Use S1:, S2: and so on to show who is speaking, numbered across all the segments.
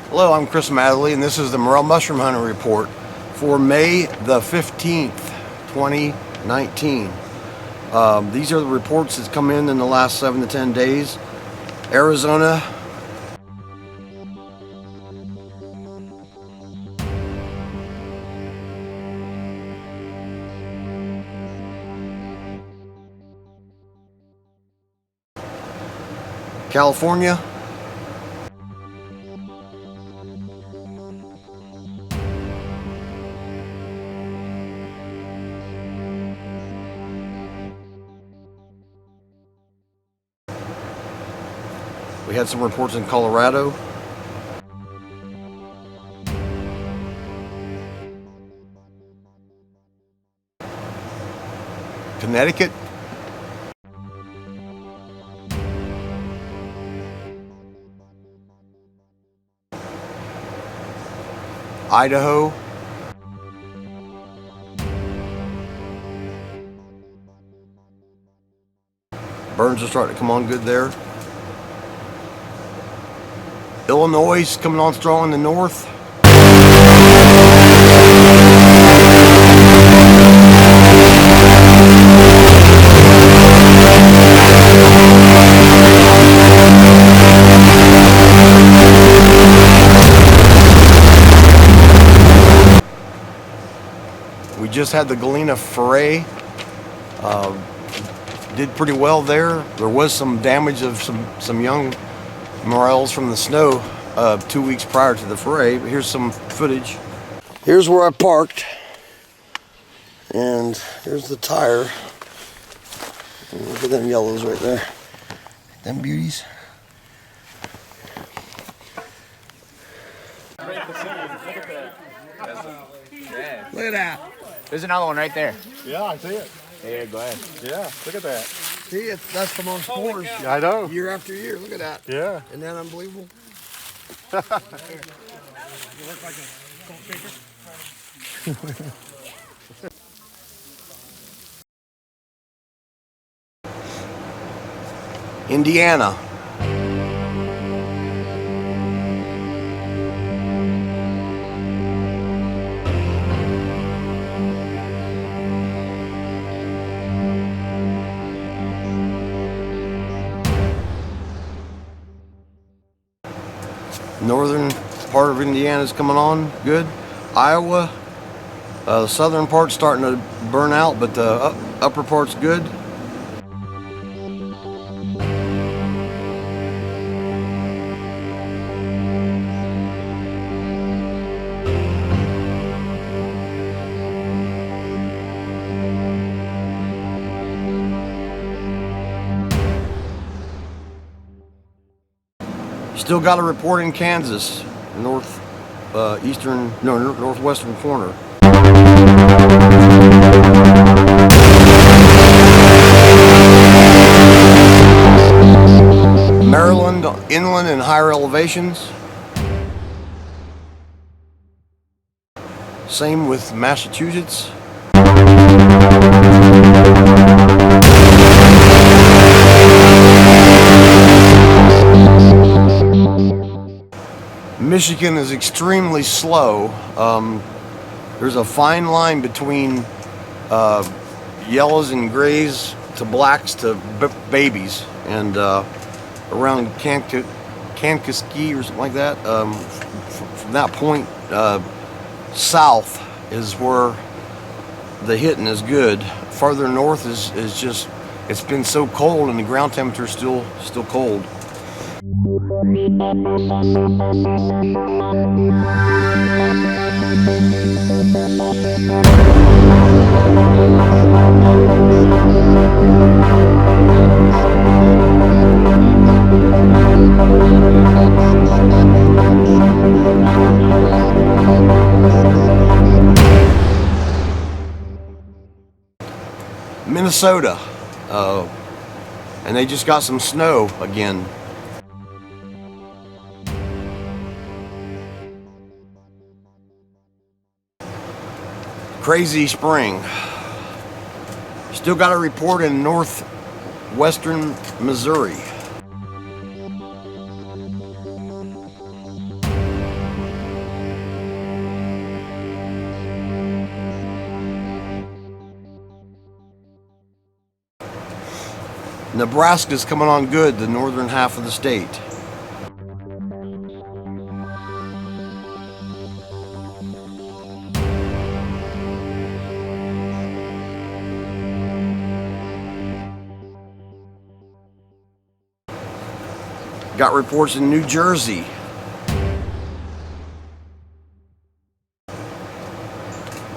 S1: Hello, I'm Chris Matherly, and this is the Morel Mushroom Hunter Report for May the 15th, 2019. These are the reports that's come in the last 7 to 10 days. Arizona, California, we had some reports in Colorado, Connecticut, Idaho, burns are starting to come on good there. Illinois is coming on strong in the north. We just had the Galena foray. Did pretty well there. There was some damage of some young morels from the snow 2 weeks prior to the foray, but here's some footage. Here's where I parked, and here's the tire. And look at them yellows right there. Them beauties. Look at that.
S2: There's another one right there.
S3: Yeah, I see it.
S2: Yeah, go ahead.
S3: Yeah, look at that.
S1: See, that's from on spores.
S3: Yeah, I know.
S1: Year after year, look at that.
S3: Yeah.
S1: Isn't that unbelievable?
S3: You
S4: look like a salt shaker.
S1: Indiana. Northern part of Indiana is coming on good. Iowa, the southern part's starting to burn out, but the upper part's good. Still got a report in Kansas, northwestern corner. Maryland, inland and higher elevations. Same with Massachusetts. Michigan is extremely slow. There's a fine line between yellows and grays to blacks to babies, and around Kankakee or something like that. From that point south is where the hitting is good. Farther north is just, it's been so cold and the ground temperature is still cold. Minnesota, and they just got some snow again. Crazy spring. Still got a report in northwestern Missouri. Nebraska's coming on good, the northern half of the state. Got reports in New Jersey.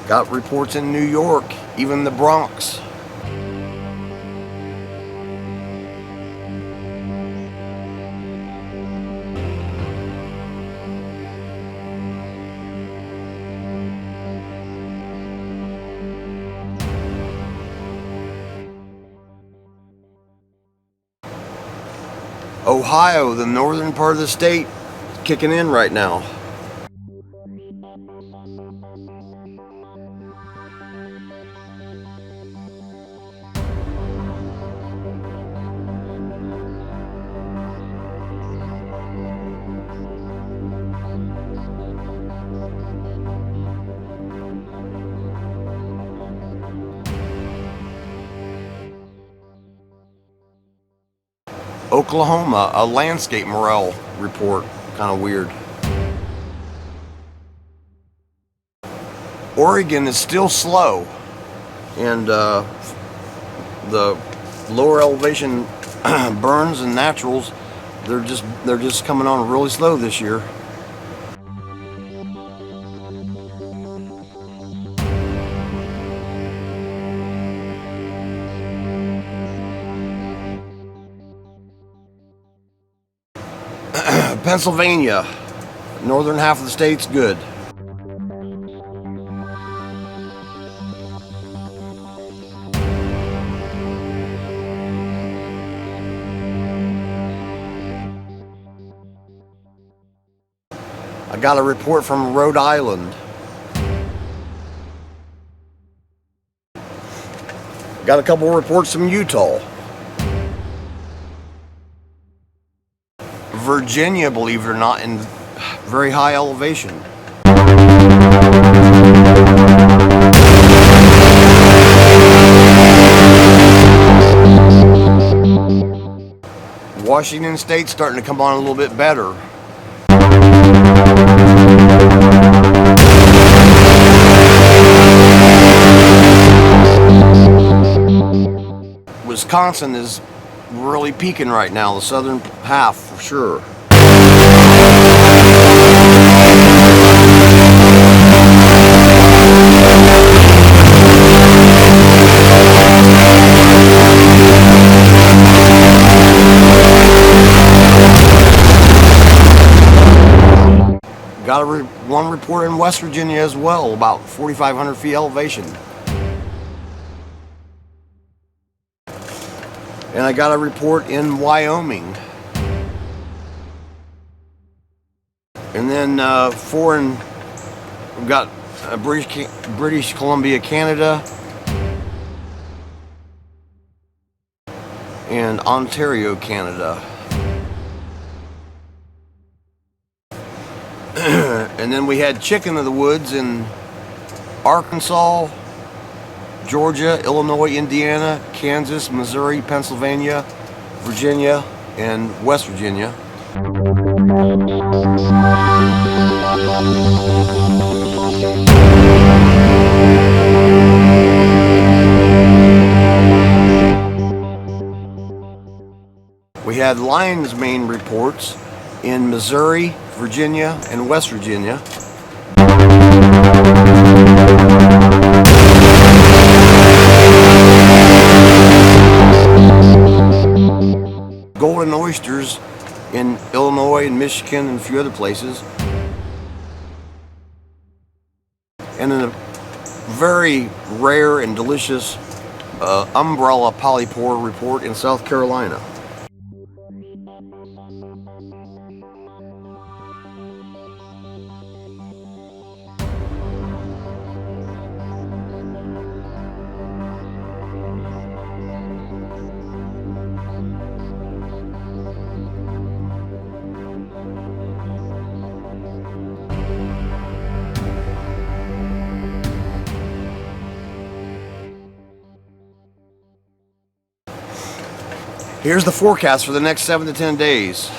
S1: Got reports in New York, even the Bronx. Ohio, the northern part of the state, kicking in right now. Oklahoma, a landscape morel report, kind of weird. Oregon is still slow, and the lower elevation burns and naturals, they're just coming on really slow this year. Pennsylvania, northern half of the state's good. I got a report from Rhode Island. Got a couple of reports from Utah. Virginia, believe it or not, in very high elevation. Washington State's starting to come on a little bit better. Wisconsin is really peaking right now, the southern half for sure. Got one report in West Virginia as well, about 4,500 feet elevation. And I got a report in Wyoming. And then we've got British Columbia, Canada, and Ontario, Canada. And then we had chicken of the woods in Arkansas, Georgia, Illinois, Indiana, Kansas, Missouri, Pennsylvania, Virginia, and West Virginia. We had lion's mane reports in Missouri, Virginia, and West Virginia. Golden oysters in Illinois and Michigan and a few other places. And then a very rare and delicious umbrella polypore report in South Carolina. Here's the forecast for the next 7 to 10 days.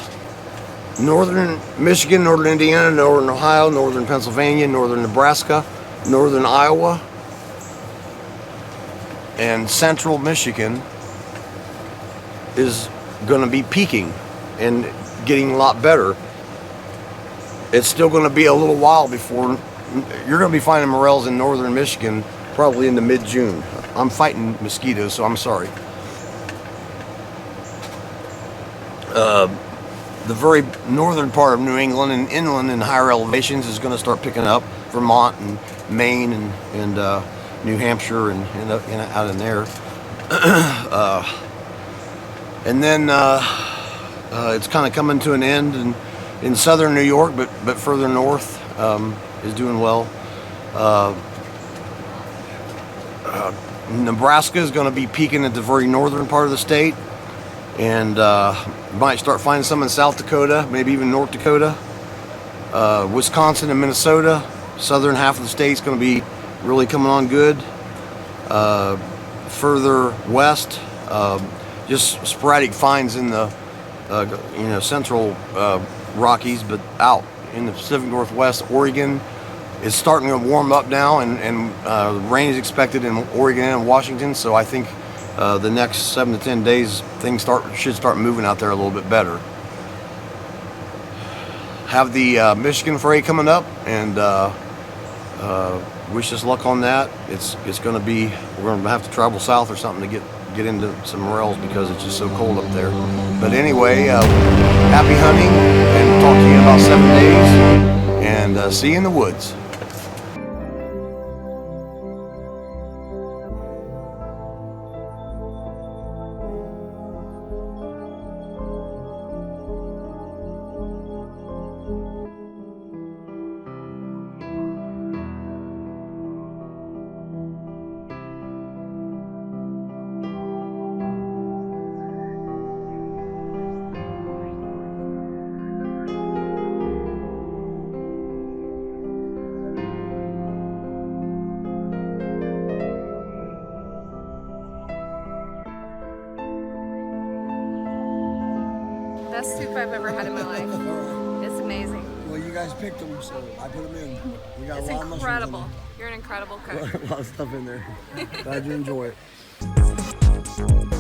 S1: Northern Michigan, northern Indiana, northern Ohio, northern Pennsylvania, northern Nebraska, northern Iowa, and central Michigan is going to be peaking and getting a lot better. It's still going to be a little while before you're going to be finding morels in northern Michigan probably into mid-June. I'm fighting mosquitoes, so I'm sorry. The very northern part of New England and inland and higher elevations is going to start picking up. Vermont and Maine and New Hampshire and out in there. And then it's kind of coming to an end in southern New York, but further north is doing well. Nebraska is going to be peaking at the very northern part of the state. And might start finding some in South Dakota, maybe even North Dakota. Wisconsin and Minnesota, southern half of the state's going to be really coming on good. Further west, just sporadic finds in the central Rockies, but out in the Pacific Northwest. Oregon is starting to warm up now, and rain is expected in Oregon and Washington. So I think the next 7 to 10 days, things should start moving out there a little bit better. Have the Michigan foray coming up, and wish us luck on that. It's going to be, we're going to have to travel south or something to get into some morels because it's just so cold up there. But anyway, happy hunting, and talk to you in about 7 days, and see you in the woods.
S5: Best soup I've ever had in my life. It's amazing.
S6: Well, you guys picked them, so I put them in. We got
S5: It's
S6: a lot of
S5: incredible.
S6: mushrooms
S5: You're an incredible cook.
S6: in there. A lot of stuff in there. Glad you enjoy it.